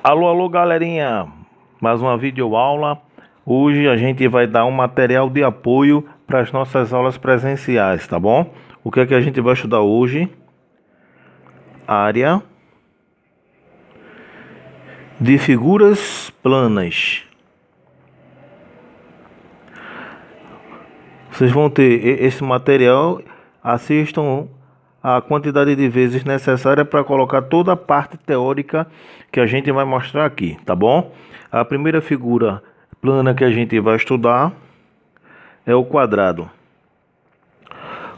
Alô, alô, galerinha! Mais uma videoaula. Hoje a gente vai dar um material de apoio para as nossas aulas presenciais, tá bom? O que é que a gente vai estudar hoje? Área de figuras planas. Vocês vão ter esse material, assistam a quantidade de vezes necessária para colocar toda a parte teórica que a gente vai mostrar aqui, tá bom? A primeira figura plana que a gente vai estudar é o quadrado.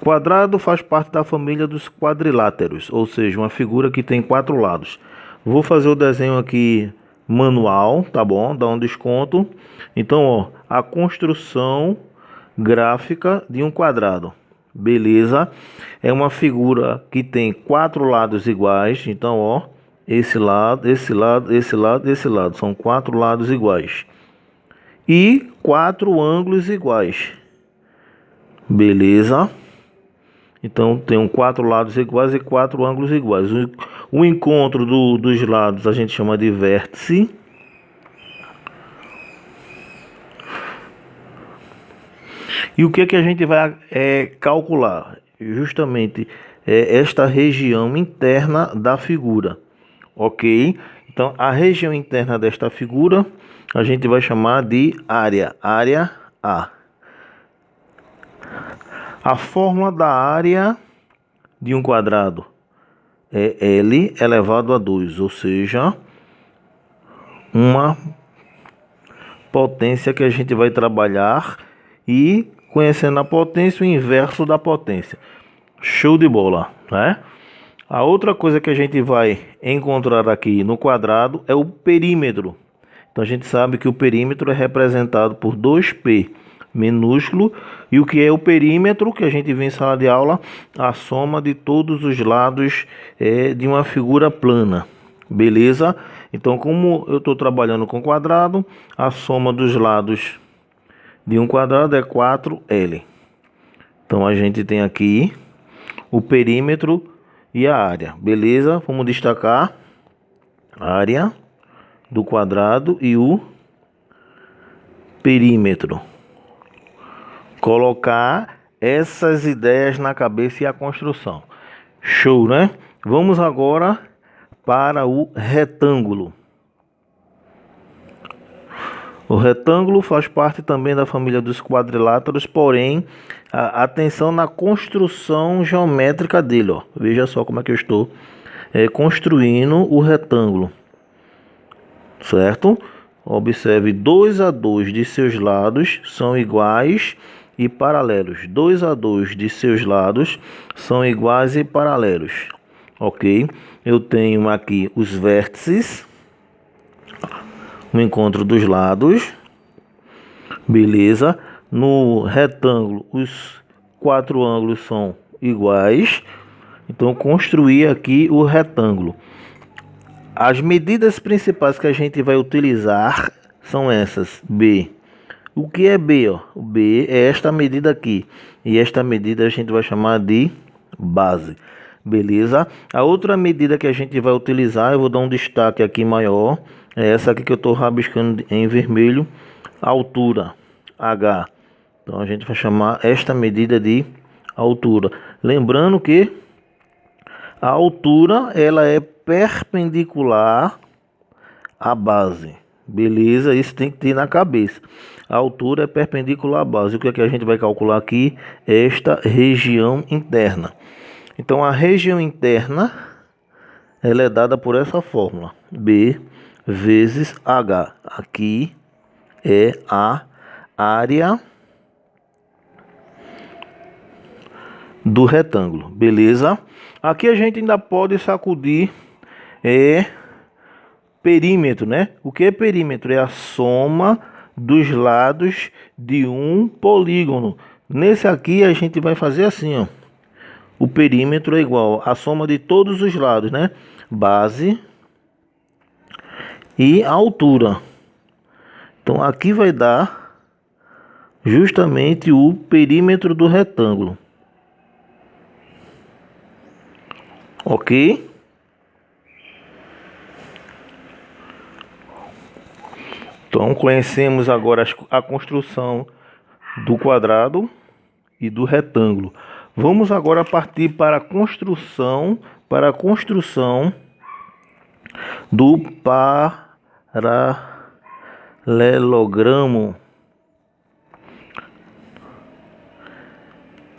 Quadrado faz parte da família dos quadriláteros, ou seja, uma figura que tem 4 lados. Vou fazer o desenho aqui manual, tá bom? Dá um desconto. Então, ó, a construção gráfica de um quadrado. Beleza? É uma figura que tem 4 lados iguais. Então, ó, esse lado, esse lado, esse lado, esse lado. São 4 lados iguais. E 4 ângulos iguais. Beleza? Então, tem 4 lados iguais e 4 ângulos iguais. O encontro dos lados a gente chama de vértice. E o que é que a gente vai calcular? Justamente esta região interna da figura. Ok? Então, a região interna desta figura a gente vai chamar de área. Área A. A fórmula da área de um quadrado é L elevado a 2, ou seja, uma potência que a gente vai trabalhar e conhecendo a potência, o inverso da potência. Show de bola, né? A outra coisa que a gente vai encontrar aqui no quadrado é o perímetro. Então a gente sabe que o perímetro é representado por 2P minúsculo. E o que é o perímetro, que a gente vê em sala de aula? A soma de todos os lados de uma figura plana. Beleza? Então, como eu estou trabalhando com quadrado, a soma dos lados de um quadrado é 4L. Então, a gente tem aqui o perímetro e a área. Beleza? Vamos destacar a área do quadrado e o perímetro. Colocar essas ideias na cabeça e a construção. Show, né? Vamos agora para o retângulo. O retângulo faz parte também da família dos quadriláteros, porém, atenção na construção geométrica dele. Ó. Veja só como é que eu estou construindo o retângulo. Certo? Observe, 2 a 2 de seus lados são iguais e paralelos. 2 a 2 de seus lados são iguais e paralelos. Ok? Eu tenho aqui os vértices, o encontro dos lados. Beleza? No retângulo, os 4 ângulos são iguais. Então, construir aqui o retângulo. As medidas principais que a gente vai utilizar são essas. B. O que é B? Ó? O B é esta medida aqui. E esta medida a gente vai chamar de base. Beleza? A outra medida que a gente vai utilizar, eu vou dar um destaque aqui maior. É essa aqui que eu estou rabiscando em vermelho. Altura. H. Então a gente vai chamar esta medida de altura. Lembrando que a altura ela é perpendicular à base. Beleza? Isso tem que ter na cabeça. A altura é perpendicular à base. O que é que a gente vai calcular aqui? Esta região interna. Então a região interna ela é dada por essa fórmula. B vezes H. Aqui é a área do retângulo. Beleza? Aqui a gente ainda pode sacudir perímetro, né? O que é perímetro? É a soma dos lados de um polígono. Nesse aqui a gente vai fazer assim, ó. O perímetro é igual à soma de todos os lados, né? Base e altura. Então aqui vai dar justamente o perímetro do retângulo. Ok? Então, conhecemos agora a construção do quadrado e do retângulo. Vamos agora partir para a construção do paralelogramo.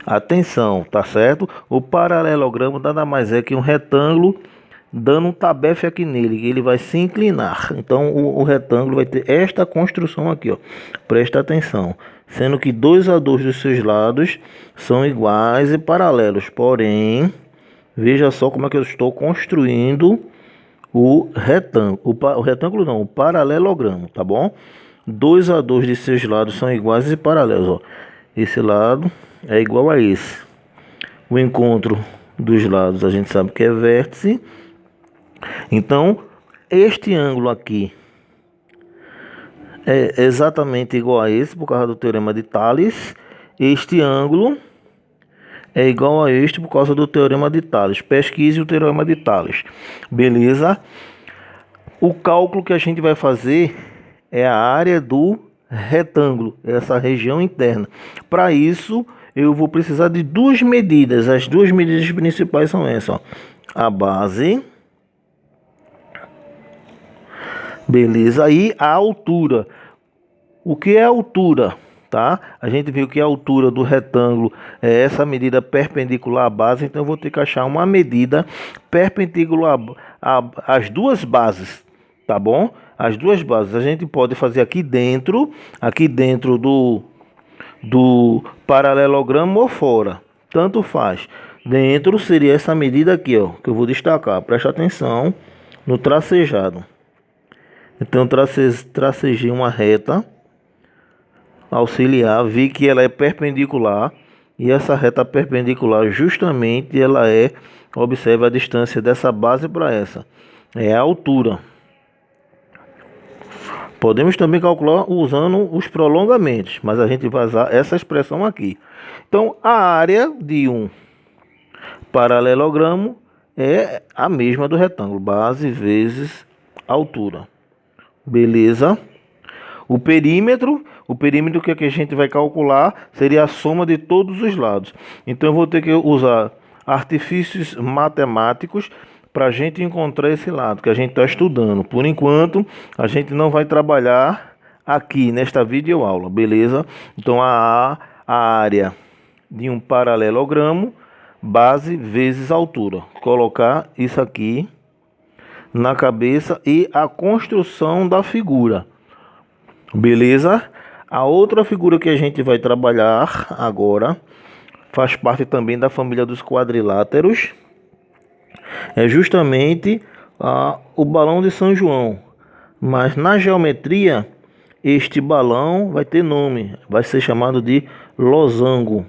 Atenção, tá certo? O paralelogramo nada mais é que um retângulo dando um tabefe aqui nele, ele vai se inclinar. Então o retângulo vai ter esta construção aqui, ó. Presta atenção. Sendo que 2 a 2 dos seus lados são iguais e paralelos. Porém, veja só como é que eu estou construindo o retângulo. O retângulo não, o paralelogramo, tá bom? 2 a 2 de seus lados são iguais e paralelos, ó. Esse lado é igual a esse. O encontro dos lados a gente sabe que é vértice. Então, este ângulo aqui é exatamente igual a esse por causa do teorema de Tales. Este ângulo é igual a este por causa do teorema de Tales. Pesquise o teorema de Tales. Beleza? O cálculo que a gente vai fazer é a área do retângulo, essa região interna. Para isso, eu vou precisar de duas medidas. As duas medidas principais são essas, ó. A base, beleza, e a altura. O que é a altura? Tá? A gente viu que a altura do retângulo é essa medida perpendicular à base, então eu vou ter que achar uma medida perpendicular às duas bases, tá bom? As duas bases a gente pode fazer aqui dentro do paralelogramo ou fora, tanto faz. Dentro seria essa medida aqui, ó, que eu vou destacar. Preste atenção no tracejado. Então tracejei uma reta auxiliar, vi que ela é perpendicular, e essa reta perpendicular justamente ela é, observe a distância dessa base para essa, é a altura. Podemos também calcular usando os prolongamentos, mas a gente vai usar essa expressão aqui. Então a área de um paralelogramo é a mesma do retângulo, base vezes altura. Beleza? O perímetro que a gente vai calcular seria a soma de todos os lados. Então eu vou ter que usar artifícios matemáticos para a gente encontrar esse lado que a gente está estudando. Por enquanto, a gente não vai trabalhar aqui nesta videoaula, beleza? Então a área de um paralelogramo, base vezes altura. Colocar isso aqui na cabeça e a construção da figura. Beleza? A outra figura que a gente vai trabalhar agora faz parte também da família dos quadriláteros. É justamente o balão de São João. Mas na geometria, este balão vai ter nome. Vai ser chamado de losango.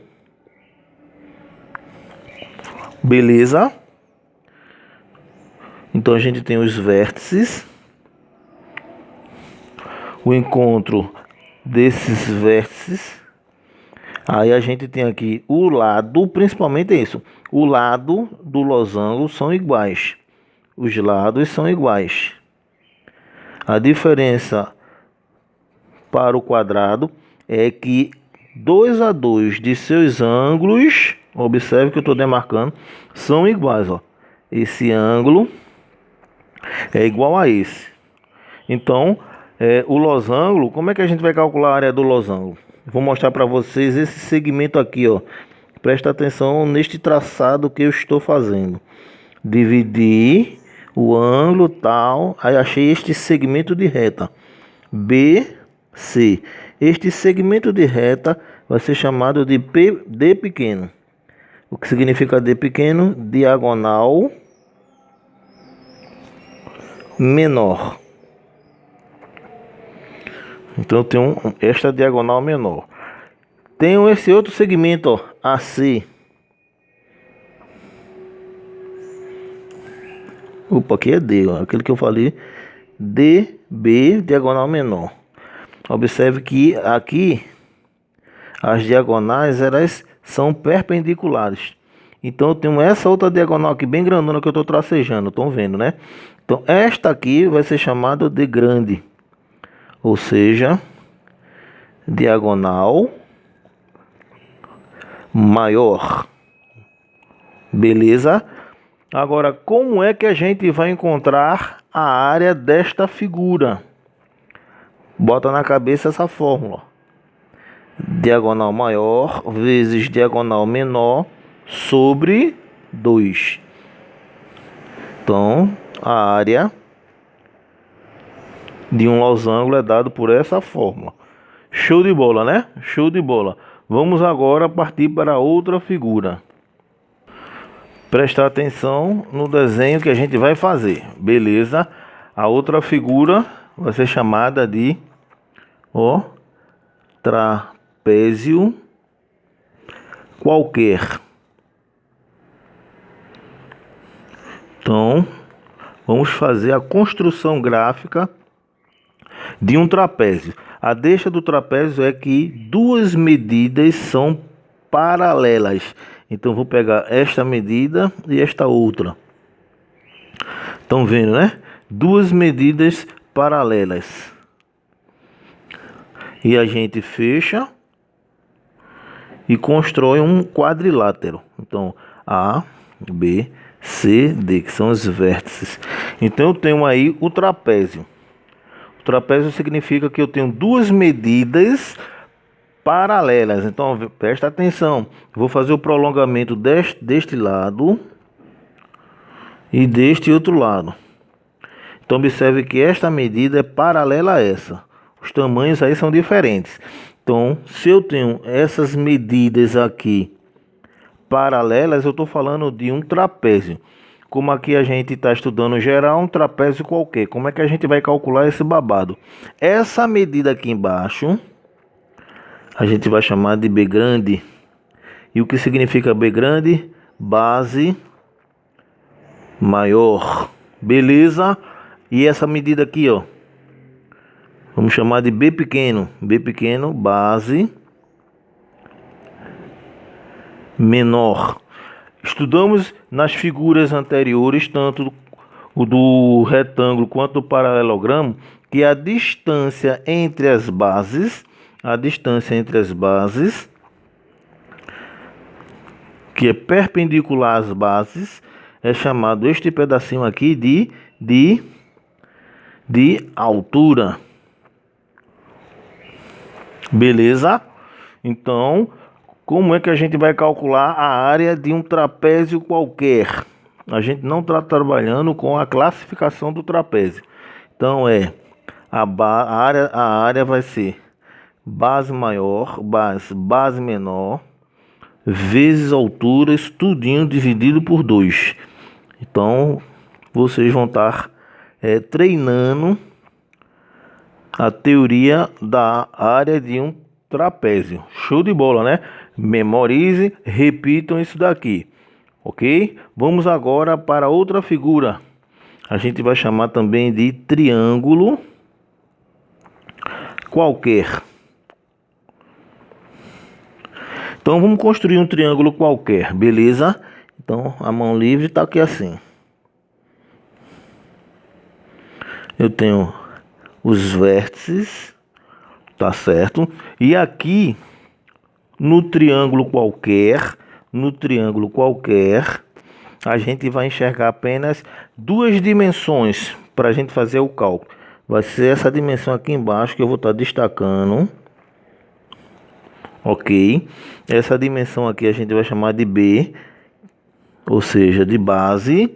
Beleza? Então a gente tem os vértices. O encontro desses vértices, aí a gente tem aqui o lado, principalmente isso, o lado do losango são iguais, os lados são iguais. A diferença para o quadrado é que 2 a 2 de seus ângulos, observe que eu estou demarcando, são iguais, ó. Esse ângulo é igual a esse. Então o losango, como é que a gente vai calcular a área do losango? Vou mostrar para vocês esse segmento aqui, ó. Presta atenção neste traçado que eu estou fazendo. Dividir o ângulo tal, aí achei este segmento de reta BC. Este segmento de reta vai ser chamado de D pequeno. O que significa D pequeno? Diagonal menor. Então eu tenho esta diagonal menor. Tenho esse outro segmento, ó, AC. Opa, aqui é D, ó, aquele que eu falei, DB, diagonal menor. Observe que aqui as diagonais elas são perpendiculares. Então eu tenho essa outra diagonal aqui bem grandona que eu estou tracejando, estão vendo, né? Então esta aqui vai ser chamada de grande. ou seja, diagonal maior. Beleza? Agora, como é que a gente vai encontrar a área desta figura? Bota na cabeça essa fórmula. Diagonal maior vezes diagonal menor sobre 2. Então, a área de um losango é dado por essa fórmula. Show de bola, né? Show de bola. Vamos agora partir para outra figura. Prestar atenção no desenho que a gente vai fazer. Beleza? A outra figura vai ser chamada de trapézio qualquer. Então, vamos fazer a construção gráfica de um trapézio. A deixa do trapézio é que duas medidas são paralelas. Então, vou pegar esta medida e esta outra. Estão vendo, né? Duas medidas paralelas. E a gente fecha e constrói um quadrilátero. Então, A, B, C, D, que são os vértices. Então, eu tenho aí o trapézio. O trapézio significa que eu tenho duas medidas paralelas. Então, presta atenção. Vou fazer o prolongamento deste lado e deste outro lado. Então, observe que esta medida é paralela a essa. Os tamanhos aí são diferentes. Então, se eu tenho essas medidas aqui paralelas, eu estou falando de um trapézio. Como aqui a gente está estudando geral, um trapézio qualquer. Como é que a gente vai calcular esse babado? Essa medida aqui embaixo, a gente vai chamar de B grande. E o que significa B grande? Base maior. Beleza? E essa medida aqui, ó, vamos chamar de B pequeno. B pequeno, base menor. Estudamos nas figuras anteriores, tanto o do retângulo quanto do paralelogramo, que a distância entre as bases, que é perpendicular às bases, é chamado este pedacinho aqui de altura. Beleza? Então, como é que a gente vai calcular a área de um trapézio qualquer? A gente não está trabalhando com a classificação do trapézio. Então, a área vai ser base maior, base menor, vezes altura, isso tudinho dividido por 2. Então, vocês vão estar treinando a teoria da área de um trapézio. Show de bola, né? Memorize, repitam isso daqui, ok? Vamos agora para outra figura. A gente vai chamar também de triângulo qualquer. Então vamos construir um triângulo qualquer, beleza? Então a mão livre está aqui assim. Eu tenho os vértices, tá certo? E aqui no triângulo qualquer, a gente vai enxergar apenas duas dimensões para a gente fazer o cálculo. Vai ser essa dimensão aqui embaixo que eu vou estar destacando, ok? Essa dimensão aqui a gente vai chamar de B, ou seja, de base,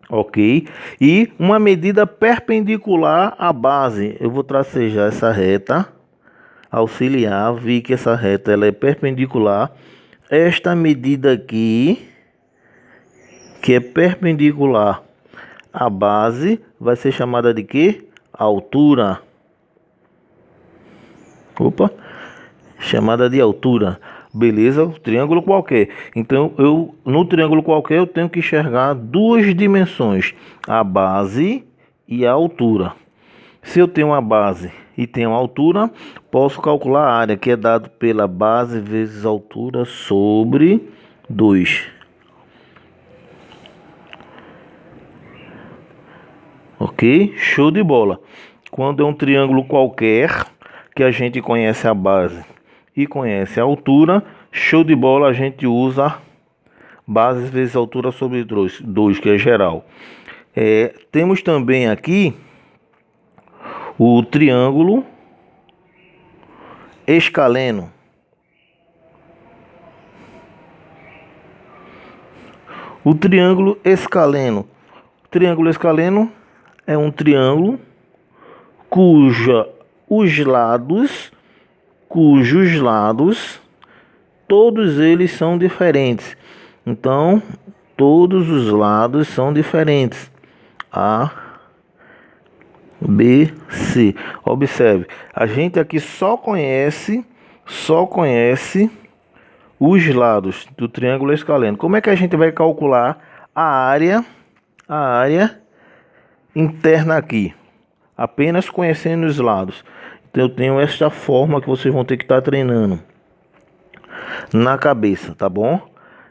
ok? E uma medida perpendicular à base, eu vou tracejar essa reta auxiliar, vi que essa reta ela é perpendicular. Esta medida aqui, que é perpendicular à base, vai ser chamada de quê? Altura. Opa, chamada de altura. Beleza? Triângulo qualquer. Então, no triângulo qualquer eu tenho que enxergar duas dimensões, a base e a altura. Se eu tenho uma base e tenho uma altura, posso calcular a área, que é dado pela base vezes altura sobre 2. Ok? Show de bola. Quando é um triângulo qualquer, que a gente conhece a base e conhece a altura, show de bola, a gente usa base vezes altura sobre 2, que é geral. Temos também aqui o triângulo escaleno. O triângulo escaleno. Triângulo escaleno é um triângulo cujos lados, todos eles são diferentes. Então, todos os lados são diferentes. A, B, C. Observe, a gente aqui só conhece os lados do triângulo escaleno. Como é que a gente vai calcular a área interna aqui? Apenas conhecendo os lados. Então eu tenho esta forma que vocês vão ter que estar treinando na cabeça, tá bom?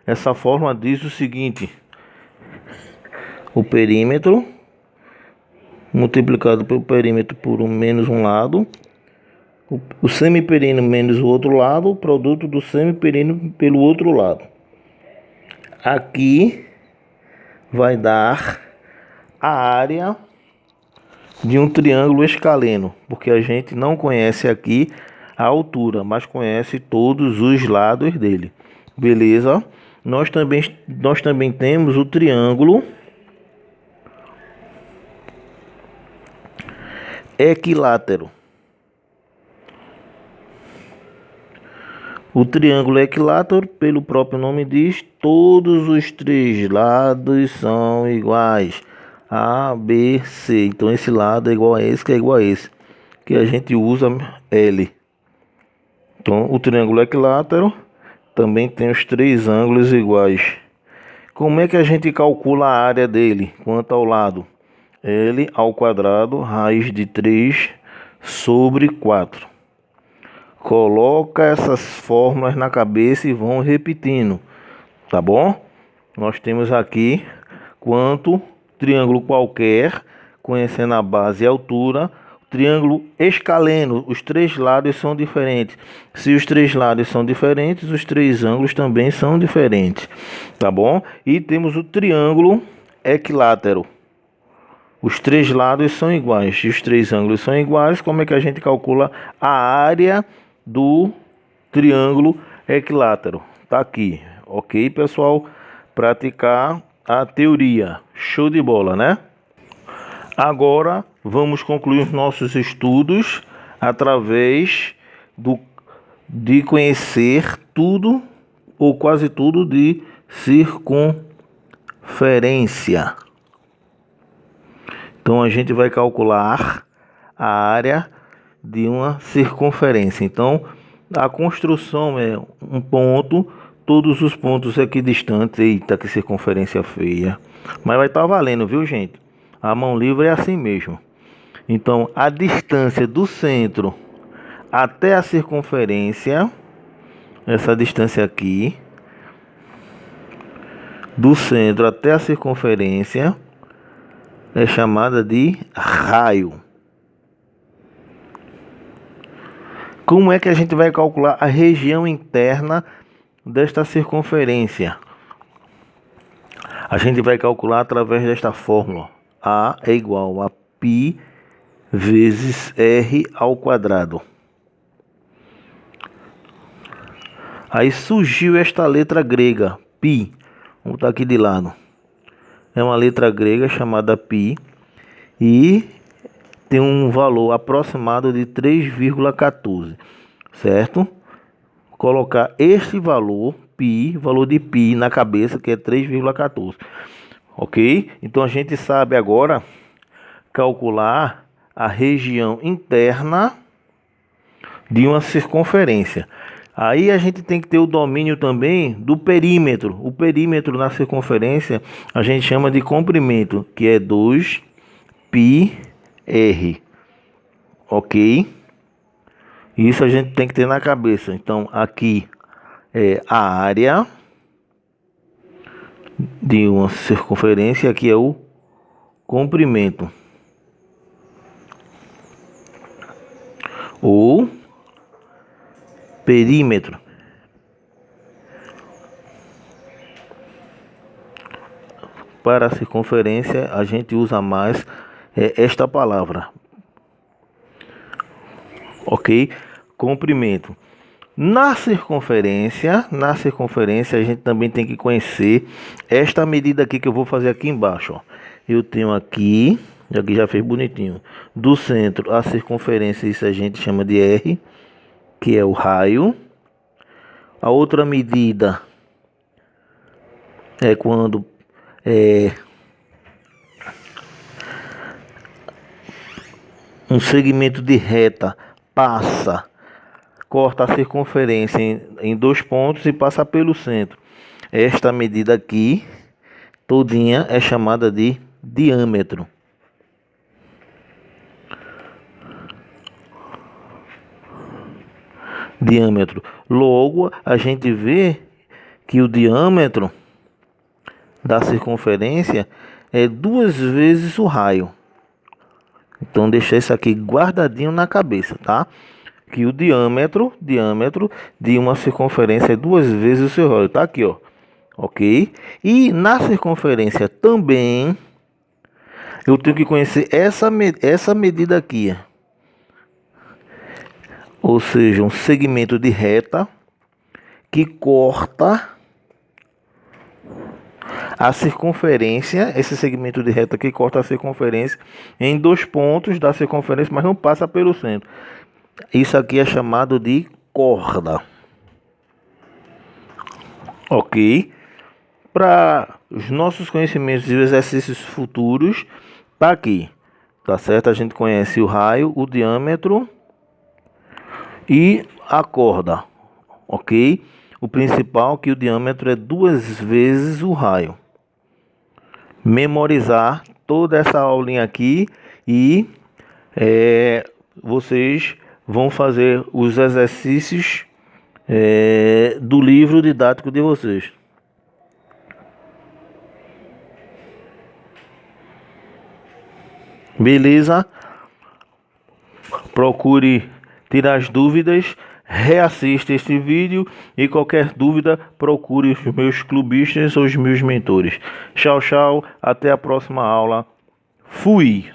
Essa forma diz o seguinte: o perímetro multiplicado pelo perímetro por menos um lado, o semiperímetro menos o outro lado, o produto do semiperímetro pelo outro lado. Aqui vai dar a área de um triângulo escaleno, porque a gente não conhece aqui a altura, mas conhece todos os lados dele. Beleza? Nós também temos o triângulo equilátero. O triângulo equilátero, pelo próprio nome diz, todos os três lados são iguais. A, B, C. Então esse lado é igual a esse, que é igual a esse, que a gente usa L. Então o triângulo equilátero também tem os três ângulos iguais. Como é que a gente calcula a área dele quanto ao lado? L ao quadrado, raiz de 3 sobre 4. Coloca essas fórmulas na cabeça e vão repetindo, tá bom? Nós temos aqui quanto triângulo qualquer, conhecendo a base e a altura. Triângulo escaleno, os três lados são diferentes. Se os três lados são diferentes, os três ângulos também são diferentes, tá bom? E temos o triângulo equilátero. Os três lados são iguais. Se os três ângulos são iguais, como é que a gente calcula a área do triângulo equilátero? Tá aqui, ok, pessoal? Praticar a teoria. Show de bola, né? Agora vamos concluir os nossos estudos através de conhecer tudo ou quase tudo de circunferência. Então a gente vai calcular a área de uma circunferência. Então a construção é um ponto, todos os pontos aqui distantes. Eita, que circunferência feia! Mas vai estar valendo, viu, gente? A mão livre é assim mesmo. Então a distância do centro até a circunferência, essa distância aqui, do centro até a circunferência, é chamada de raio. Como é que a gente vai calcular a região interna desta circunferência? A gente vai calcular através desta fórmula. A é igual a π vezes r ao quadrado. Aí surgiu esta letra grega, π. Vamos botar aqui de lado. É uma letra grega chamada π e tem um valor aproximado de 3,14, certo? Colocar este valor, π, valor de π na cabeça, que é 3,14, ok? Então a gente sabe agora calcular a região interna de uma circunferência. Aí a gente tem que ter o domínio também do perímetro. O perímetro na circunferência a gente chama de comprimento, que é 2πr, ok? Isso a gente tem que ter na cabeça. Então aqui é a área de uma circunferência, aqui é o comprimento. perímetro. Para a circunferência, a gente usa mais esta palavra. Ok? Comprimento. Na circunferência, a gente também tem que conhecer esta medida aqui que eu vou fazer aqui embaixo. Ó. Eu tenho aqui já fez bonitinho. Do centro à circunferência, isso a gente chama de R, que é o raio. A outra medida é quando um segmento de reta corta a circunferência em 2 pontos e passa pelo centro. Esta medida aqui, todinha, é chamada de diâmetro. Diâmetro. Logo, a gente vê que o diâmetro da circunferência é 2 vezes o raio. Então, deixa isso aqui guardadinho na cabeça, tá? Que o diâmetro de uma circunferência é 2 vezes o seu raio. Tá aqui, ó. Ok? E na circunferência também, eu tenho que conhecer essa medida aqui. Ou seja, um segmento de reta que corta a circunferência, esse segmento de reta que corta a circunferência em 2 pontos da circunferência, mas não passa pelo centro. Isso aqui é chamado de corda. Ok? Para os nossos conhecimentos e exercícios futuros, tá aqui. Tá certo? A gente conhece o raio, o diâmetro e a corda. Ok? O principal é que o diâmetro é 2 vezes o raio. Memorizar toda essa aulinha aqui e vocês vão fazer os exercícios do livro didático de vocês. Beleza? Procure tirar as dúvidas, reassista este vídeo e qualquer dúvida procure os meus clubistas ou os meus mentores. Tchau, tchau, até a próxima aula. Fui!